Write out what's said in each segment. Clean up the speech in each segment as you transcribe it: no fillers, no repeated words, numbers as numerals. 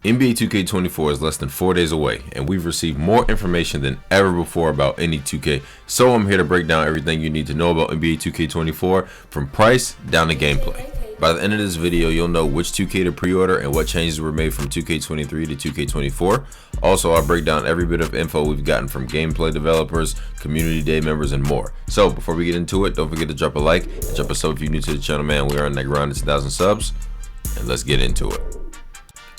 NBA 2K24 is less than 4 days away, and we've received more information than ever before about any 2K, so I'm here to break down everything you need to know about NBA 2K24 from price down to gameplay. By the end of this video, you'll know which 2K to pre-order and what changes were made from 2K23 to 2K24. Also, I'll break down every bit of info we've gotten from gameplay developers, community day members, and more. So before we get into it, don't forget to drop a like and drop a sub if you're new to the channel, man. We are on that grind to 2,000 subs, and let's get into it.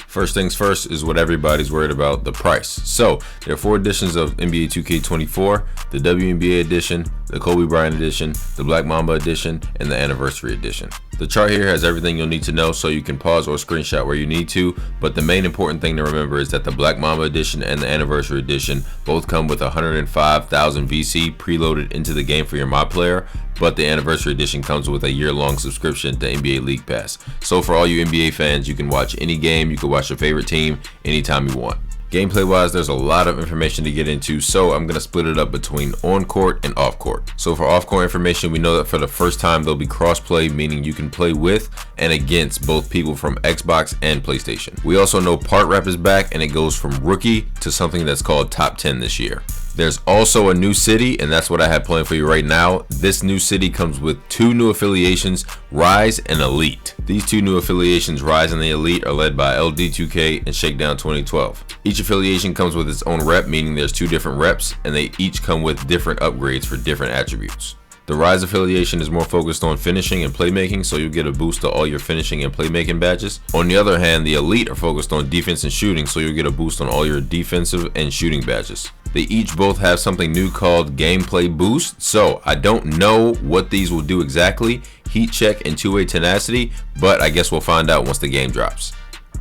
First things first is what everybody's worried about, the price. So there are 4 editions of NBA 2K24, the WNBA edition, the Kobe Bryant edition, the Black Mamba edition, and the anniversary edition. The chart here has everything you'll need to know, so you can pause or screenshot where you need to, but the main important thing to remember is that the Black Mamba edition and the anniversary edition both come with 105,000 VC preloaded into the game for your mod player, but the anniversary edition comes with a year-long subscription to NBA League Pass. So for all you NBA fans, you can watch any game, you can watch your favorite team anytime you want. Gameplay wise, there's a lot of information to get into, so I'm going to split it up between on-court and off-court. So for off-court information, we know that for the first time there'll be crossplay, meaning you can play with and against both people from Xbox and PlayStation. We also know part rep is back, and it goes from rookie to something that's called top 10 this year. There's also a new city, and that's what I have planned for you right now. This new city comes with 2 new affiliations, Rise and Elite. These 2 new affiliations, Rise and the Elite, are led by LD2K and Shakedown 2012. Each affiliation comes with its own rep, meaning there's 2 different reps, and they each come with different upgrades for different attributes. The Rise affiliation is more focused on finishing and playmaking, so you'll get a boost to all your finishing and playmaking badges. On the other hand, the Elite are focused on defense and shooting, so you'll get a boost on all your defensive and shooting badges. They each both have something new called Gameplay Boost, so I don't know what these will do exactly, Heat Check and Two-Way Tenacity, but I guess we'll find out once the game drops.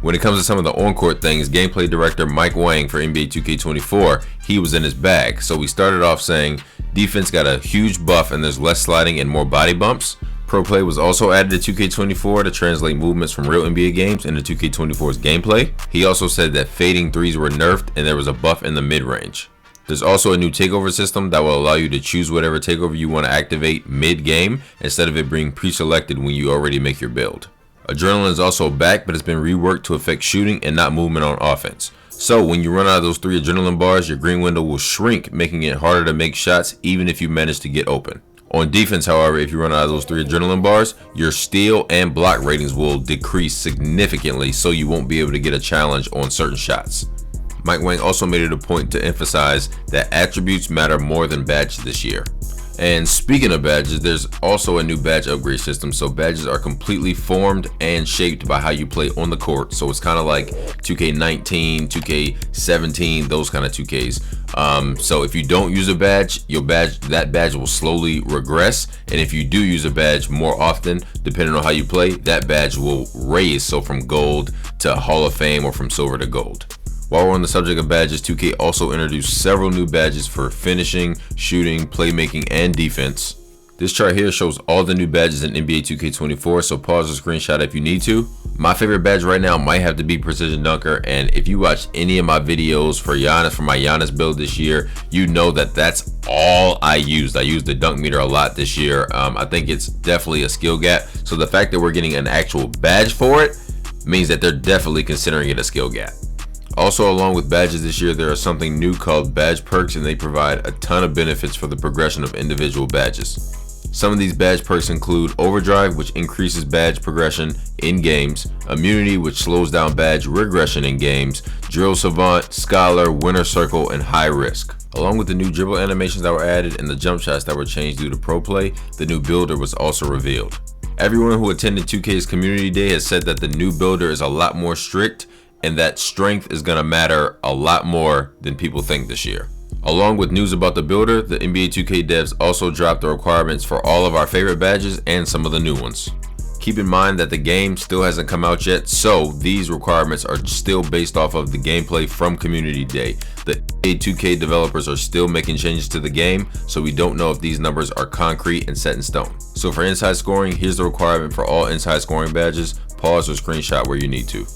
When it comes to some of the on-court things, gameplay director Mike Wang for NBA 2K24, he was in his bag. So we started off saying defense got a huge buff and there's less sliding and more body bumps. Pro Play was also added to 2K24 to translate movements from real NBA games into 2K24's gameplay. He also said that fading threes were nerfed and there was a buff in the mid-range. There's also a new takeover system that will allow you to choose whatever takeover you want to activate mid-game instead of it being pre-selected when you already make your build. Adrenaline is also back, but it's been reworked to affect shooting and not movement on offense. So when you run out of those 3 adrenaline bars, your green window will shrink, making it harder to make shots even if you manage to get open. On defense, however, if you run out of those 3 adrenaline bars, your steal and block ratings will decrease significantly, so you won't be able to get a challenge on certain shots. Mike Wang also made it a point to emphasize that attributes matter more than badges this year. And speaking of badges, there's also a new badge upgrade system, so badges are completely formed and shaped by how you play on the court. So it's kind of like 2K19, 2K17, those kind of 2Ks. So if you don't use a badge, that badge will slowly regress, and if you do use a badge more often, depending on how you play, that badge will raise, so from gold to Hall of Fame or from silver to gold. While we're on the subject of badges, 2K also introduced several new badges for finishing, shooting, playmaking, and defense. This chart here shows all the new badges in NBA 2K24, so pause the screenshot if you need to. My favorite badge right now might have to be Precision Dunker, and if you watch any of my videos for Giannis, for my Giannis build this year, you know that that's all I used. I used the dunk meter a lot this year. I think it's definitely a skill gap, so the fact that we're getting an actual badge for it means that they're definitely considering it a skill gap. Also, along with badges this year, there is something new called badge perks, and they provide a ton of benefits for the progression of individual badges. Some of these badge perks include Overdrive, which increases badge progression in games, Immunity, which slows down badge regression in games, Drill Savant, Scholar, Winner Circle, and High Risk. Along with the new dribble animations that were added and the jump shots that were changed due to Pro Play, the new builder was also revealed. Everyone who attended 2K's Community Day has said that the new builder is a lot more strict, and that strength is going to matter a lot more than people think this year. Along with news about the builder, the NBA 2K devs also dropped the requirements for all of our favorite badges and some of the new ones. Keep in mind that the game still hasn't come out yet, so these requirements are still based off of the gameplay from Community Day. The NBA 2K developers are still making changes to the game, so we don't know if these numbers are concrete and set in stone. So for inside scoring, here's the requirement for all inside scoring badges. Pause or screenshot where you need to.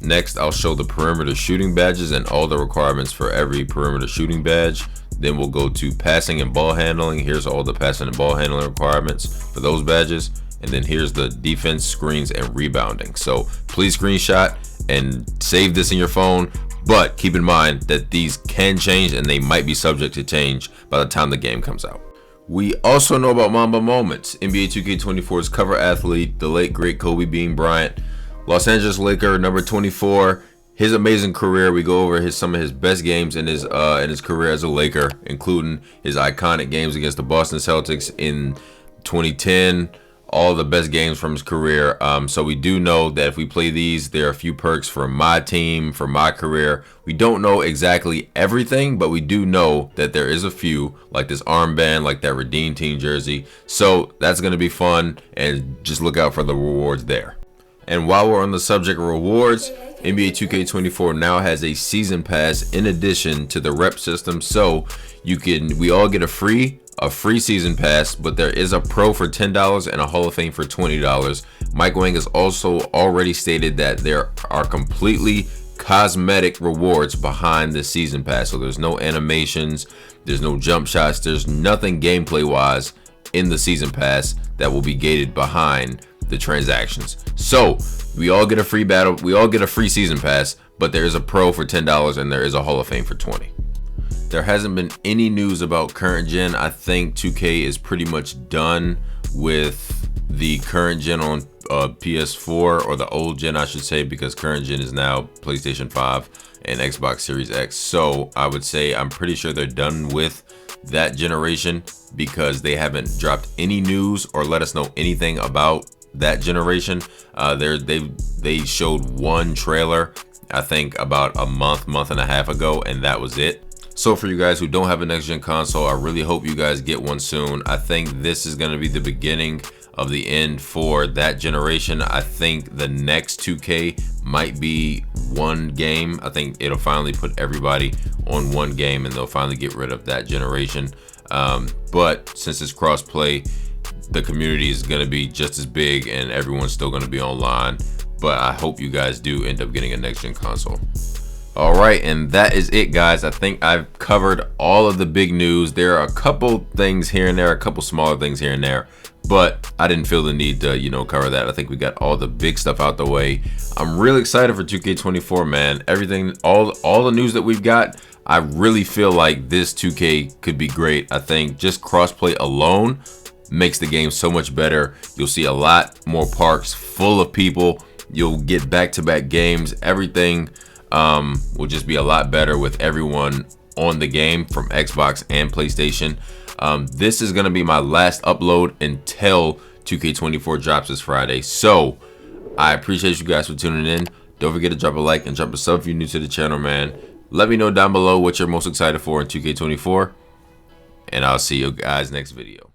Next, I'll show the perimeter shooting badges and all the requirements for every perimeter shooting badge. Then we'll go to passing and ball handling. Here's all the passing and ball handling requirements for those badges. And then here's the defense, screens, and rebounding. So please screenshot and save this in your phone. But keep in mind that these can change and they might be subject to change by the time the game comes out. We also know about Mamba Moments, NBA 2K24's cover athlete, the late great Kobe Bean Bryant, Los Angeles Laker, number 24. His amazing career. We go over some of his best games in his career as a Laker, including his iconic games against the Boston Celtics in 2010. All the best games from his career. So we do know that if we play these, there are a few perks for my team, for my career. We don't know exactly everything, but we do know that there is a few, like this armband, like that Redeem Team jersey. So that's going to be fun, and just look out for the rewards there. And while we're on the subject of rewards, NBA 2K24 now has a season pass in addition to the rep system. So we all get a free season pass, but there is a pro for $10 and a Hall of Fame for $20. Mike Wang has also already stated that there are completely cosmetic rewards behind the season pass. So there's no animations, there's no jump shots, there's nothing gameplay wise in the season pass that will be gated behind the transactions. So we all get a free battle, we all get a free season pass, but there is a pro for $10 and there is a Hall of Fame for $20. There hasn't been any news about current gen. I think 2K is pretty much done with the current gen on PS4, or the old gen I should say, because current gen is now PlayStation 5 and Xbox Series X. So I would say I'm pretty sure they're done with that generation, because they haven't dropped any news or let us know anything about that generation. They showed one trailer, I think about a month and a half ago, and that was it. So for you guys who don't have a next gen console, I really hope you guys get one soon. I think this is going to be the beginning of the end for that generation. I think the next 2K might be one game. I think it'll finally put everybody on one game and they'll finally get rid of that generation. But since it's crossplay, the community is going to be just as big and everyone's still going to be online. But I hope you guys do end up getting a next gen console. All right, and that is it, guys. I think I've covered all of the big news. There are a couple things here and there, a couple smaller things here and there, but I didn't feel the need to, cover that. I think we got all the big stuff out the way. I'm really excited for 2K24, man. Everything, all the news that we've got, I really feel like this 2K could be great. I think just crossplay alone makes the game so much better. You'll see a lot more parks full of people. You'll get back-to-back games. Everything will just be a lot better with everyone on the game from Xbox and PlayStation. This is going to be my last upload until 2K24 drops this Friday. So I appreciate you guys for tuning in. Don't forget to drop a like and drop a sub if you're new to the channel, man. Let me know down below what you're most excited for in 2K24. And I'll see you guys next video.